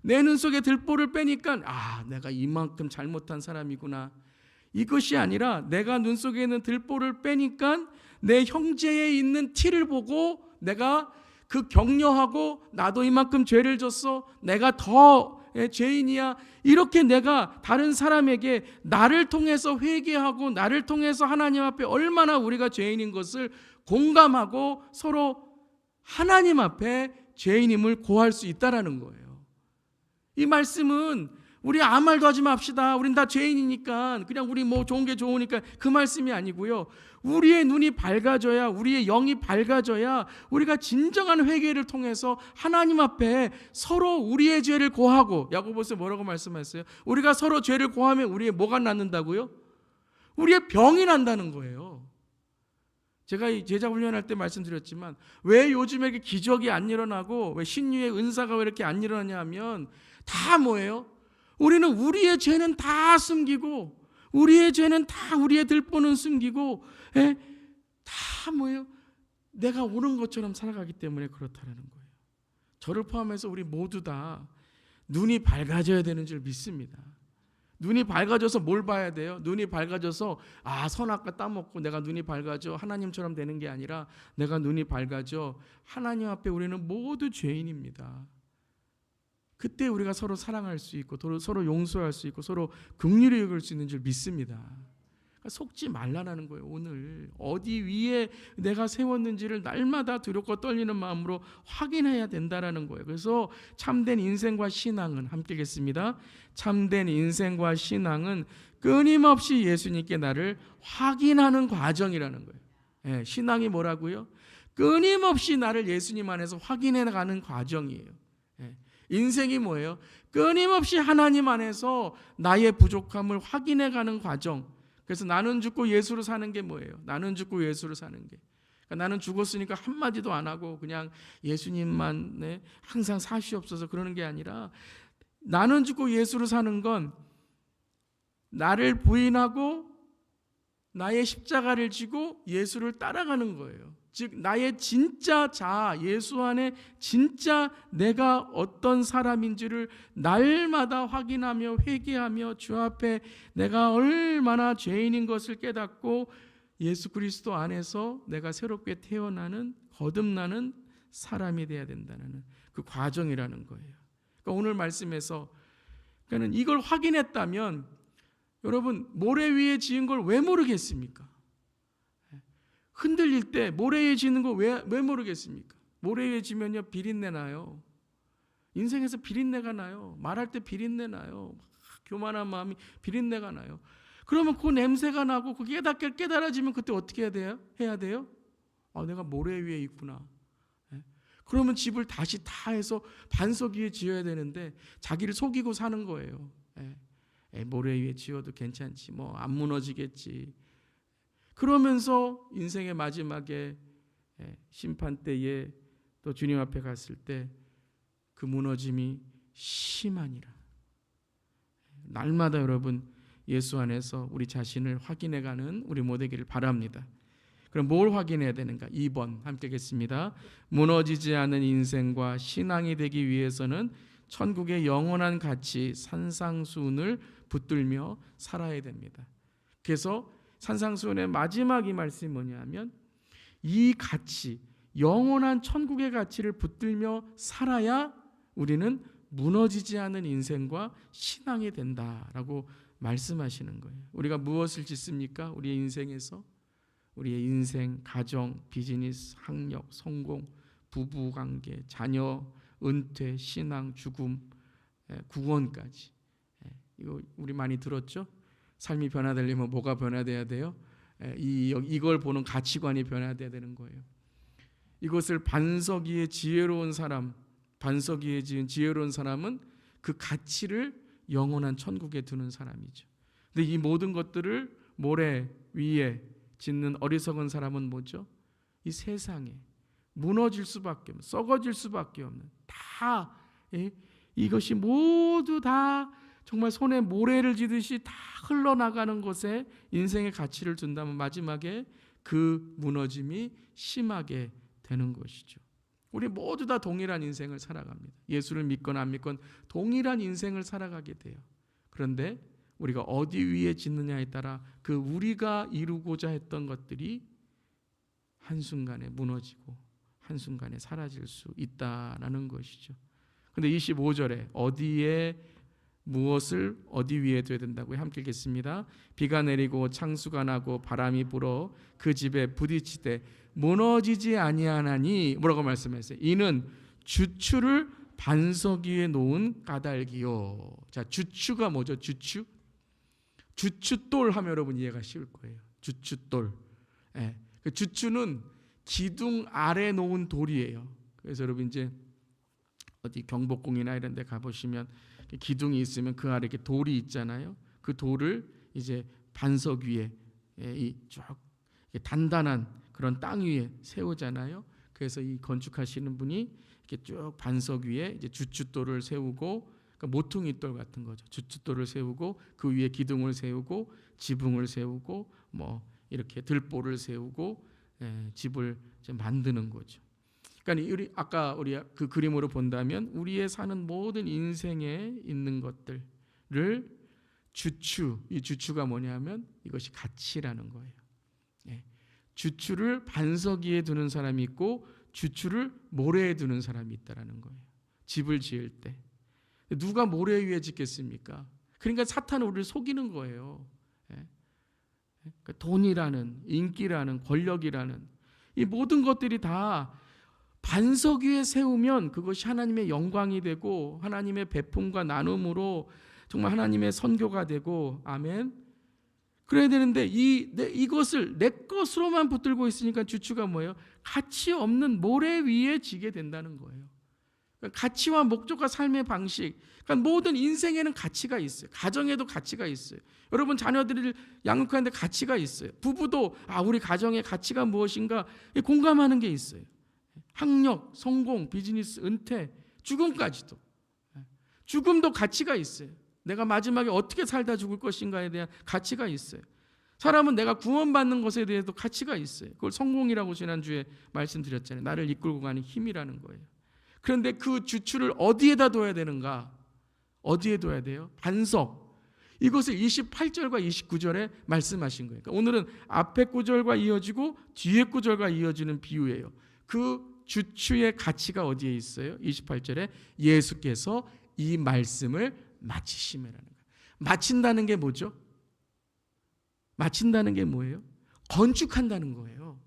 내 눈 속에 들보를 빼니까 내가 이만큼 잘못한 사람이구나. 이것이 아니라 내가 눈 속에 있는 들보를 빼니까 내 형제에 있는 티를 보고 내가 그 격려하고 나도 이만큼 죄를 졌어. 내가 더 죄인이야. 이렇게 내가 다른 사람에게 나를 통해서 회개하고 나를 통해서 하나님 앞에 얼마나 우리가 죄인인 것을 공감하고 서로 하나님 앞에 죄인임을 고할 수 있다라는 거예요. 이 말씀은 우리 아무 말도 하지 맙시다. 우린 다 죄인이니까 그냥 우리 뭐 좋은 게 좋으니까 그 말씀이 아니고요. 우리의 눈이 밝아져야, 우리의 영이 밝아져야 우리가 진정한 회개를 통해서 하나님 앞에 서로 우리의 죄를 고하고, 야고보서 뭐라고 말씀하셨어요? 우리가 서로 죄를 고하면 우리의 뭐가 낫는다고요? 우리의 병이 난다는 거예요. 제가 이 제자 훈련할 때 말씀드렸지만 왜 요즘에 기적이 안 일어나고 왜 신유의 은사가 왜 이렇게 안 일어나냐 하면 다 뭐예요? 우리는 우리의 죄는 다 숨기고, 우리의 죄는 다, 우리의 들보는 숨기고, 다 뭐예요? 내가 옳은 것처럼 살아가기 때문에 그렇다는 거예요. 저를 포함해서 우리 모두 다 눈이 밝아져야 되는 줄 믿습니다. 눈이 밝아져서 뭘 봐야 돼요? 눈이 밝아져서 선악과 따먹고 내가 눈이 밝아져 하나님처럼 되는 게 아니라, 내가 눈이 밝아져 하나님 앞에 우리는 모두 죄인입니다. 그때 우리가 서로 사랑할 수 있고 서로 용서할 수 있고 서로 긍휼히 여길 수 있는 줄 믿습니다. 그러니까 속지 말라는 거예요. 오늘 어디 위에 내가 세웠는지를 날마다 두렵고 떨리는 마음으로 확인해야 된다라는 거예요. 그래서 참된 인생과 신앙은, 함께 읽겠습니다. 참된 인생과 신앙은 끊임없이 예수님께 나를 확인하는 과정이라는 거예요. 신앙이 뭐라고요? 끊임없이 나를 예수님 안에서 확인해 가는 과정이에요. 인생이 뭐예요? 끊임없이 하나님 안에서 나의 부족함을 확인해 가는 과정. 그래서 나는 죽고 예수로 사는 게 뭐예요? 나는 죽고 예수로 사는 게. 그러니까 나는 죽었으니까 한마디도 안 하고 그냥 예수님만 항상 사시옵소서 그러는 게 아니라, 나는 죽고 예수로 사는 건 나를 부인하고 나의 십자가를 지고 예수를 따라가는 거예요. 즉 나의 진짜 자아, 예수 안에 진짜 내가 어떤 사람인지를 날마다 확인하며 회개하며 주 앞에 내가 얼마나 죄인인 것을 깨닫고 예수 그리스도 안에서 내가 새롭게 태어나는, 거듭나는 사람이 되어야 된다는 그 과정이라는 거예요. 그러니까 오늘 말씀에서 그러니까 이걸 확인했다면 여러분, 모래 위에 지은 걸 왜 모르겠습니까? 흔들릴 때 모래 위에 지는 거 왜 모르겠습니까? 모래 위에 지면요 비린내 나요. 인생에서 비린내가 나요. 말할 때 비린내 나요. 교만한 마음이 비린내가 나요. 그러면 그 냄새가 나고 그게 깨달아지면 그때 어떻게 해야 돼요? 내가 모래 위에 있구나. 그러면 집을 다시 다 해서 반석 위에 지어야 되는데 자기를 속이고 사는 거예요. 모래 위에 지어도 괜찮지, 뭐 안 무너지겠지. 그러면서 인생의 마지막에 심판 때에 또 주님 앞에 갔을 때 그 무너짐이 심하니라. 날마다 여러분 예수 안에서 우리 자신을 확인해가는 우리 모두 되기를 바랍니다. 그럼 뭘 확인해야 되는가? 2번 함께 읽겠습니다. 무너지지 않은 인생과 신앙이 되기 위해서는 천국의 영원한 가치 산상수훈을 붙들며 살아야 됩니다. 그래서 산상수훈의 마지막 이 말씀이 뭐냐면, 이 가치, 영원한 천국의 가치를 붙들며 살아야 우리는 무너지지 않은 인생과 신앙이 된다라고 말씀하시는 거예요. 우리가 무엇을 짓습니까? 우리의 인생에서 우리의 인생, 가정, 비즈니스, 학력, 성공, 부부관계, 자녀, 은퇴, 신앙, 죽음, 구원까지. 이거 우리 많이 들었죠? 삶이 변화되려면 뭐가 변화돼야 돼요? 이걸 보는 가치관이 변화돼야 되는 거예요. 이것을 반석 위에 지혜로운 사람, 반석 위에 지은 지혜로운 사람은 그 가치를 영원한 천국에 두는 사람이죠. 근데 이 모든 것들을 모래 위에 짓는 어리석은 사람은 뭐죠? 이 세상에 무너질 수밖에 없는, 썩어질 수밖에 없는, 다 이것이 모두 다 정말 손에 모래를 지듯이 다 흘러나가는 것에 인생의 가치를 둔다면 마지막에 그 무너짐이 심하게 되는 것이죠. 우리 모두 다 동일한 인생을 살아갑니다. 예수를 믿건 안 믿건 동일한 인생을 살아가게 돼요. 그런데 우리가 어디 위에 짓느냐에 따라 그 우리가 이루고자 했던 것들이 한순간에 무너지고 한순간에 사라질 수 있다라는 것이죠. 근데 25절에 어디에 무엇을 어디 위에 둬야 된다고요? 함께 읽겠습니다. 비가 내리고 창수가 나고 바람이 불어 그 집에 부딪히되 무너지지 아니하나니 뭐라고 말씀했어요? 이는 주추를 반석 위에 놓은 까닭이요. 자, 주추가 뭐죠? 주추? 주추돌 하면 여러분 이해가 쉬울 거예요. 주추돌. 예. 그 주추는 기둥 아래 놓은 돌이에요. 그래서 여러분 이제 어디 경복궁이나 이런 데 가보시면 기둥이 있으면 그 아래 이렇게 돌이 있잖아요. 그 돌을 이제 반석 위에 쭉 단단한 그런 땅 위에 세우잖아요. 그래서 이 건축하시는 분이 이렇게 쭉 반석 위에 이제 주춧돌을 세우고, 그러니까 모퉁이돌 같은 거죠. 주춧돌을 세우고 그 위에 기둥을 세우고 지붕을 세우고 뭐 이렇게 들보를 세우고 집을 이제 만드는 거죠. 그러니까 우리 아까 우리 그 그림으로 본다면 우리의 사는 모든 인생에 있는 것들을 주추, 이 주추가 뭐냐면 이것이 가치라는 거예요. 주추를 반석 위에 두는 사람이 있고 주추를 모래에 두는 사람이 있다라는 거예요. 집을 지을 때 누가 모래 위에 짓겠습니까? 그러니까 사탄은 우리를 속이는 거예요. 그러니까 돈이라는, 인기라는, 권력이라는 이 모든 것들이 다 반석 위에 세우면 그것이 하나님의 영광이 되고 하나님의 베품과 나눔으로 정말 하나님의 선교가 되고, 아멘. 그래야 되는데 이것을 내 것으로만 붙들고 있으니까 주추가 뭐예요? 가치 없는 모래 위에 지게 된다는 거예요. 그러니까 가치와 목적과 삶의 방식, 그러니까 모든 인생에는 가치가 있어요. 가정에도 가치가 있어요. 여러분 자녀들을 양육하는데 가치가 있어요. 부부도 우리 가정의 가치가 무엇인가 공감하는 게 있어요. 학력, 성공, 비즈니스, 은퇴, 죽음까지도. 죽음도 가치가 있어요. 내가 마지막에 어떻게 살다 죽을 것인가에 대한 가치가 있어요. 사람은 내가 구원받는 것에 대해서도 가치가 있어요. 그걸 성공이라고 지난주에 말씀드렸잖아요. 나를 이끌고 가는 힘이라는 거예요. 그런데 그 주추를 어디에다 둬야 되는가? 어디에 둬야 돼요? 반석. 이것을 28절과 29절에 말씀하신 거예요. 그러니까 오늘은 앞에 구절과 이어지고 뒤에 구절과 이어지는 비유예요. 그 주추의 가치가 어디에 있어요? 28절에 예수께서 이 말씀을 마치심이라는 거예요. 마친다는 게 뭐죠? 마친다는 게 뭐예요? 건축한다는 거예요.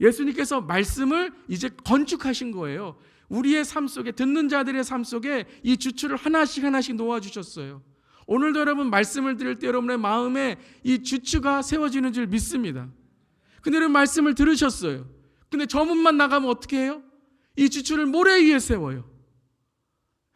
예수님께서 말씀을 이제 건축하신 거예요. 우리의 삶 속에, 듣는 자들의 삶 속에 이 주추를 하나씩 하나씩 놓아주셨어요. 오늘도 여러분 말씀을 들을 때 여러분의 마음에 이 주추가 세워지는 줄 믿습니다. 근데 여러분 말씀을 들으셨어요. 근데 저 문만 나가면 어떻게 해요? 이 주추를 모래 위에 세워요.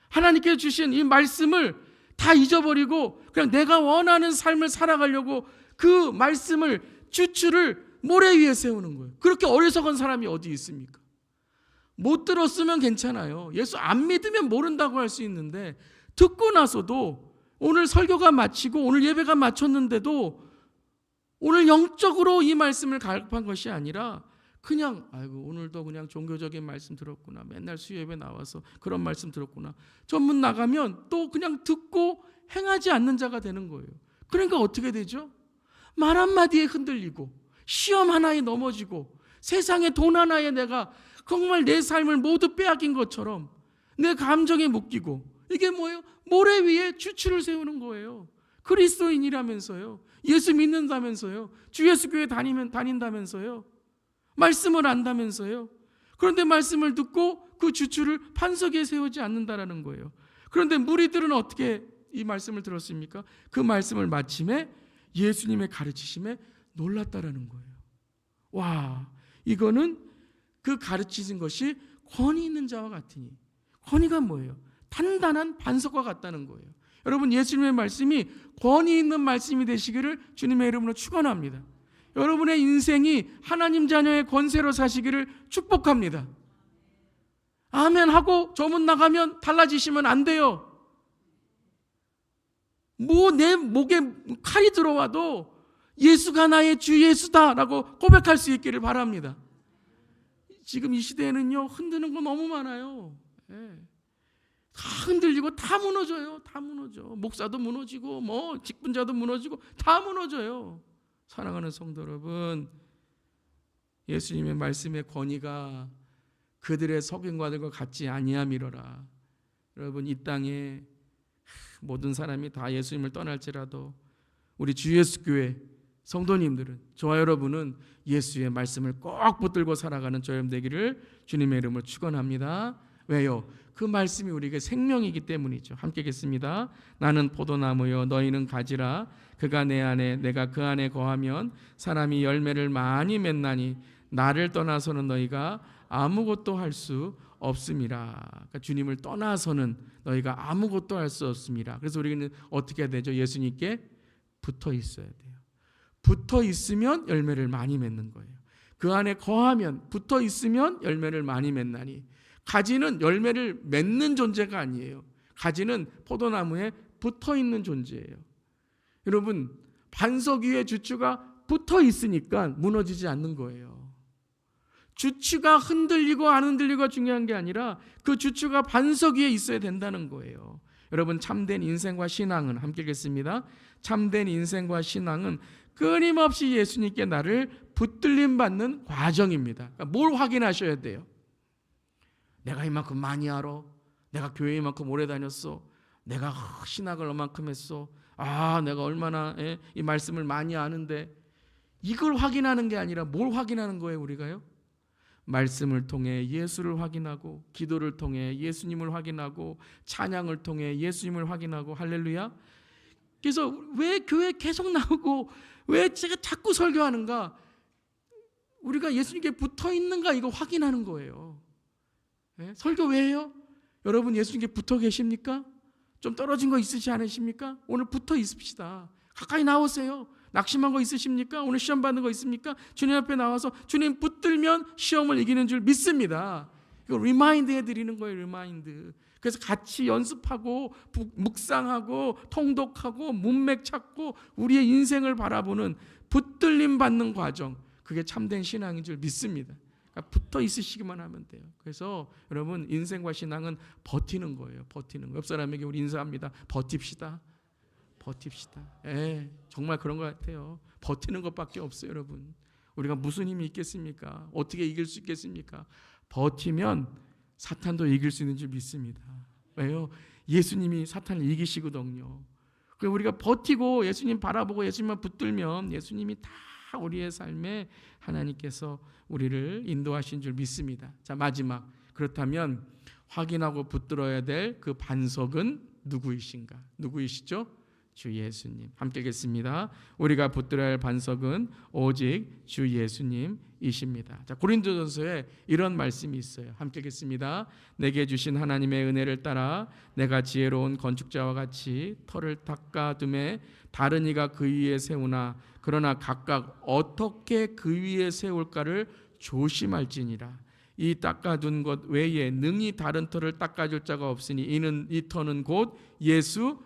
하나님께서 주신 이 말씀을 다 잊어버리고 그냥 내가 원하는 삶을 살아가려고 그 말씀을, 주추를 모래 위에 세우는 거예요. 그렇게 어리석은 사람이 어디 있습니까? 못 들었으면 괜찮아요. 예수 안 믿으면 모른다고 할 수 있는데, 듣고 나서도 오늘 설교가 마치고 오늘 예배가 마쳤는데도 오늘 영적으로 이 말씀을 갈급한 것이 아니라 그냥 오늘도 그냥 종교적인 말씀 들었구나, 맨날 수요예배 나와서 그런 말씀 들었구나, 전문 나가면 또 그냥 듣고 행하지 않는 자가 되는 거예요. 그러니까 어떻게 되죠? 말 한마디에 흔들리고 시험 하나에 넘어지고 세상에 돈 하나에 내가 정말 내 삶을 모두 빼앗긴 것처럼 내 감정에 묶이고, 이게 뭐예요? 모래 위에 주추를 세우는 거예요. 그리스도인이라면서요, 예수 믿는다면서요, 주 예수 교회 다닌다면서요, 말씀을 안다면서요. 그런데 말씀을 듣고 그 주추를 반석 위에 세우지 않는다라는 거예요. 그런데 무리들은 어떻게 이 말씀을 들었습니까? 그 말씀을 마침에 예수님의 가르치심에 놀랐다라는 거예요. 와, 이거는 그 가르치신 것이 권위 있는 자와 같으니, 권위가 뭐예요? 단단한 반석과 같다는 거예요. 여러분, 예수님의 말씀이 권위 있는 말씀이 되시기를 주님의 이름으로 축원합니다. 여러분의 인생이 하나님 자녀의 권세로 사시기를 축복합니다. 아멘 하고 저문 나가면 달라지시면 안 돼요. 내 목에 칼이 들어와도 예수가 나의 주 예수다라고 고백할 수 있기를 바랍니다. 지금 이 시대에는요, 흔드는 거 너무 많아요. 예. 다 흔들리고 다 무너져요. 다 무너져. 목사도 무너지고 뭐 직분자도 무너지고 다 무너져요. 사랑하는 성도 여러분, 예수님의 말씀의 권위가 그들의 석임과들과 같지 아니함이로라. 여러분, 이 땅에 모든 사람이 다 예수님을 떠날지라도 우리 주 예수 교회 성도님들은, 저와 여러분은 예수의 말씀을 꼭 붙들고 살아가는 저염 되기를 주님의 이름으로 축원합니다. 왜요? 그 말씀이 우리에게 생명이기 때문이죠. 함께 읽겠습니다. 나는 포도나무요 너희는 가지라. 그가 내 안에 내가 그 안에 거하면 사람이 열매를 많이 맺나니 나를 떠나서는 너희가 아무것도 할 수 없음이라. 그러니까 주님을 떠나서는 너희가 아무것도 할 수 없음이라. 그래서 우리는 어떻게 해야 되죠? 예수님께 붙어 있어야 돼요. 붙어 있으면 열매를 많이 맺는 거예요. 그 안에 거하면, 붙어 있으면 열매를 많이 맺나니. 가지는 열매를 맺는 존재가 아니에요. 가지는 포도나무에 붙어 있는 존재예요. 여러분, 반석 위에 주추가 붙어 있으니까 무너지지 않는 거예요. 주추가 흔들리고 안 흔들리고가 중요한 게 아니라 그 주추가 반석 위에 있어야 된다는 거예요. 여러분, 참된 인생과 신앙은, 함께 읽겠습니다. 참된 인생과 신앙은 끊임없이 예수님께 나를 붙들림 받는 과정입니다. 그러니까 뭘 확인하셔야 돼요? 내가 이만큼 많이 알아. 내가 교회 이만큼 오래 다녔어. 내가 신학을 얼만큼 했어. 내가 얼마나 이 말씀을 많이 아는데. 이걸 확인하는 게 아니라 뭘 확인하는 거예요, 우리가요? 말씀을 통해 예수를 확인하고, 기도를 통해 예수님을 확인하고, 찬양을 통해 예수님을 확인하고. 할렐루야. 그래서 왜 교회 계속 나오고 왜 제가 자꾸 설교하는가? 우리가 예수님께 붙어 있는가, 이거 확인하는 거예요. 네? 설교 왜 해요? 여러분, 예수님께 붙어 계십니까? 좀 떨어진 거 있으시 않으십니까? 오늘 붙어 있읍시다. 가까이 나오세요. 낙심한 거 있으십니까? 오늘 시험 받는 거 있습니까? 주님 앞에 나와서 주님 붙들면 시험을 이기는 줄 믿습니다. 이거 리마인드 해드리는 거예요. 리마인드. 그래서 같이 연습하고 묵상하고 통독하고 문맥 찾고 우리의 인생을 바라보는 붙들림 받는 과정, 그게 참된 신앙인 줄 믿습니다. 그러니까 붙어 있으시기만 하면 돼요. 그래서 여러분, 인생과 신앙은 버티는 거예요. 버티는 거. 옆 사람에게 우리 인사합니다. 버팁시다. 버팁시다. 정말 그런 것 같아요. 버티는 것밖에 없어요, 여러분. 우리가 무슨 힘이 있겠습니까? 어떻게 이길 수 있겠습니까? 버티면 사탄도 이길 수 있는 줄 믿습니다. 왜요? 예수님이 사탄을 이기시거든요. 그래서 우리가 버티고 예수님 바라보고 예수님만 붙들면 예수님이 다 우리의 삶에 하나님께서 우리를 인도하신 줄 믿습니다. 자, 마지막. 그렇다면 확인하고 붙들어야 될 그 반석은 누구이신가? 누구이시죠? 주 예수님. 함께 읽겠습니다. 우리가 붙들어야 할 반석은 오직 주 예수님이십니다. 자, 고린도전서에 이런 말씀이 있어요. 함께 읽겠습니다. 내게 주신 하나님의 은혜를 따라 내가 지혜로운 건축자와 같이 터를 닦아둠에 다른 이가 그 위에 세우나 그러나 각각 어떻게 그 위에 세울까를 조심할지니라. 이 닦아둔 것 외에 능히 다른 터를 닦아줄 자가 없으니 이 터는 곧 예수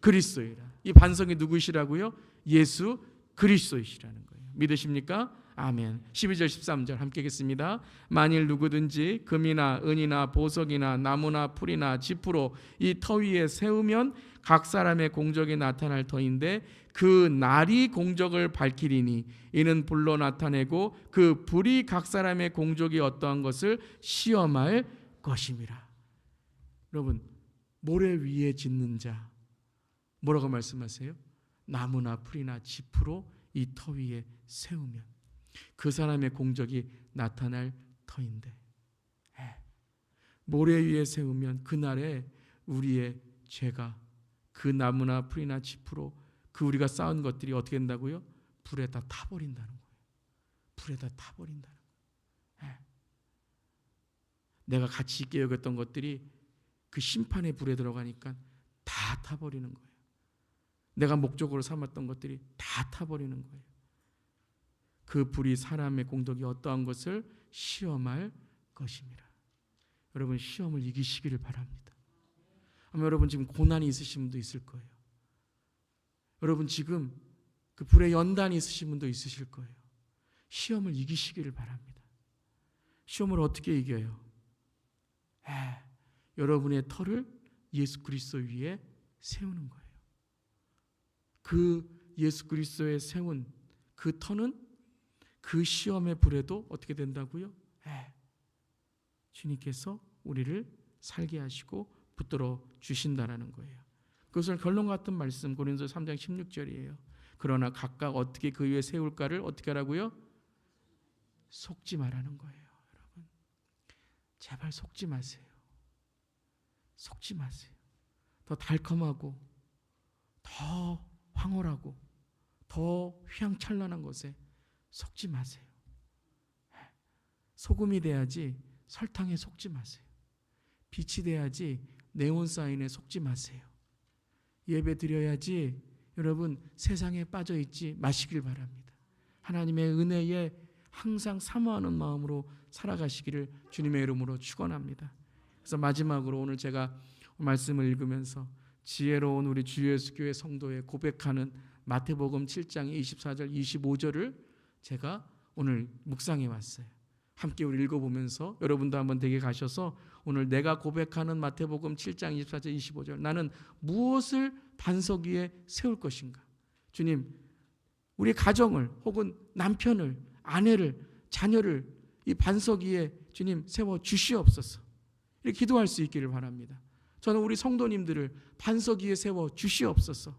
그리스도이라. 이 반석이 누구시라고요? 예수 그리스도이시라는 거예요. 믿으십니까? 아멘. 12절 13절 함께 읽겠습니다. 만일 누구든지 금이나 은이나 보석이나 나무나 풀이나 지푸로 이 터 위에 세우면 각 사람의 공적이 나타날 터인데 그 날이 공적을 밝히리니 이는 불로 나타내고 그 불이 각 사람의 공적이 어떠한 것을 시험할 것임이라. 여러분, 모래 위에 짓는 자, 뭐라고 말씀하세요? 나무나 풀이나 지푸로 이 터 위에 세우면 그 사람의 공적이 나타날 터인데, 모래 위에 세우면 그날에 우리의 죄가 그 나무나 풀이나 지푸로 그 우리가 쌓은 것들이 어떻게 된다고요? 불에 다 타버린다는 거예요. 불에 다 타버린다는 거예요. 내가 가치 있게 여겼던 것들이 그 심판의 불에 들어가니까 다 타버리는 거예요. 내가 목적으로 삼았던 것들이 다 타버리는 거예요. 그 불이 사람의 공덕이 어떠한 것을 시험할 것입니다. 여러분, 시험을 이기시기를 바랍니다. 아마 여러분 지금 고난이 있으신 분도 있을 거예요. 여러분 지금 그 불에 연단이 있으신 분도 있으실 거예요. 시험을 이기시기를 바랍니다. 시험을 어떻게 이겨요? 여러분의 터를 예수 그리스도 위에 세우는 거예요. 그 예수 그리스도에 세운 그 터는 그 시험의 불에도 어떻게 된다고요? 주님께서 우리를 살게 하시고 붙들어 주신다라는 거예요. 그것을 결론 같은 말씀 고린도서 3장 16절이에요. 그러나 각각 어떻게 그 위에 세울까를 어떻게 하라고요? 속지 말라는 거예요. 여러분, 제발 속지 마세요. 속지 마세요. 더 달콤하고 더 황홀하고 더 휘황찬란한 것에 속지 마세요. 소금이 돼야지 설탕에 속지 마세요. 빛이 돼야지 네온사인에 속지 마세요. 예배 드려야지 여러분 세상에 빠져 있지 마시길 바랍니다. 하나님의 은혜에 항상 사모하는 마음으로 살아가시기를 주님의 이름으로 축원합니다. 그래서 마지막으로 오늘 제가 말씀을 읽으면서 지혜로운 우리 주 예수 교회 성도에 고백하는 마태복음 7장 24절 25절을 제가 오늘 묵상해 왔어요. 함께 우리 읽어보면서 여러분도 한번 댁에 가셔서 오늘 내가 고백하는 마태복음 7장 24절 25절 나는 무엇을 반석 위에 세울 것인가? 주님, 우리 가정을 혹은 남편을 아내를 자녀를 이 반석 위에 주님 세워 주시옵소서. 이렇게 기도할 수 있기를 바랍니다. 저는 우리 성도님들을 반석 위에 세워 주시옵소서.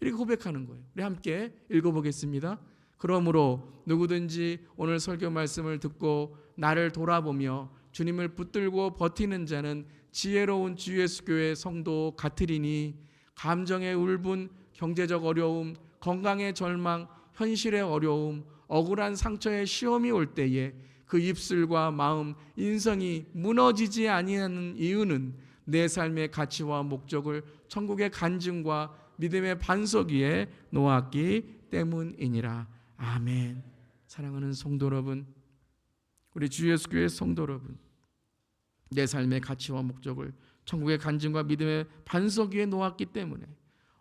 이렇게 고백하는 거예요. 우리 함께 읽어보겠습니다. 그러므로 누구든지 오늘 설교 말씀을 듣고 나를 돌아보며 주님을 붙들고 버티는 자는 지혜로운 주 예수 교회 성도 같으리니 감정의 울분, 경제적 어려움, 건강의 절망, 현실의 어려움, 억울한 상처의 시험이 올 때에 그 입술과 마음, 인성이 무너지지 아니하는 이유는 내 삶의 가치와 목적을 천국의 간증과 믿음의 반석 위에 놓았기 때문이니라. 아멘. 사랑하는 성도 여러분, 우리 주 예수 교회 성도 여러분, 내 삶의 가치와 목적을 천국의 간증과 믿음의 반석 위에 놓았기 때문에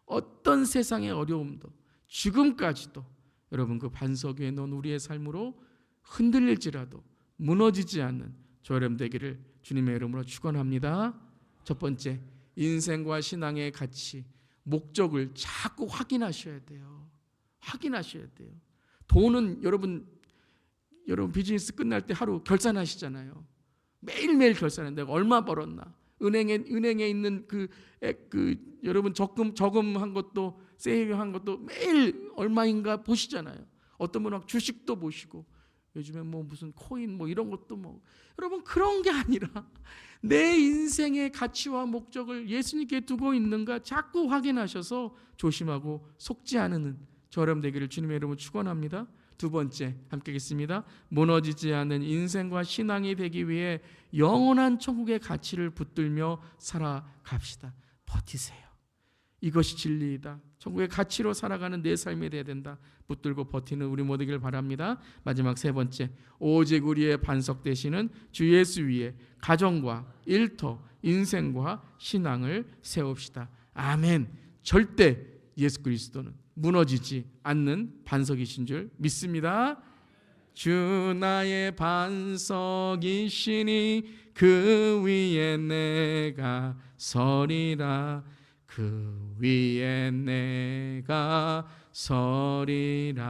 어떤 세상의 어려움도 지금까지도 여러분 그 반석 위에 놓은 우리의 삶으로 흔들릴지라도 무너지지 않는 저렴 되기를 주님의 이름으로 축원합니다. 첫 번째, 인생과 신앙의 가치, 목적을 자꾸 확인하셔야 돼요. 확인하셔야 돼요. 돈은 여러분 비즈니스 끝날 때 하루 결산하시잖아요. 매일매일 결산해. 내가 얼마 벌었나? 은행에 있는 여러분 저금한 것도 세이브한 것도 매일 얼마인가 보시잖아요. 어떤 분은 주식도 보시고 요즘에 무슨 코인 이런 것도 여러분 그런 게 아니라 내 인생의 가치와 목적을 예수님께 두고 있는가 자꾸 확인하셔서 조심하고 속지 않는 저렴 되기를 주님의 이름으로 축원합니다. 두 번째 함께 읽겠습니다. 무너지지 않는 인생과 신앙이 되기 위해 영원한 천국의 가치를 붙들며 살아갑시다. 버티세요. 이것이 진리이다. 천국의 가치로 살아가는 내 삶이 되어야 된다. 붙들고 버티는 우리 모두 되길 바랍니다. 마지막 세 번째, 오직 우리의 반석 되시는 주 예수 위에 가정과 일터, 인생과 신앙을 세웁시다. 아멘. 절대 예수 그리스도는 무너지지 않는 반석이신 줄 믿습니다. 주 나의 반석이시니 그 위에 내가 서리라. 그 위에 내가 서리라.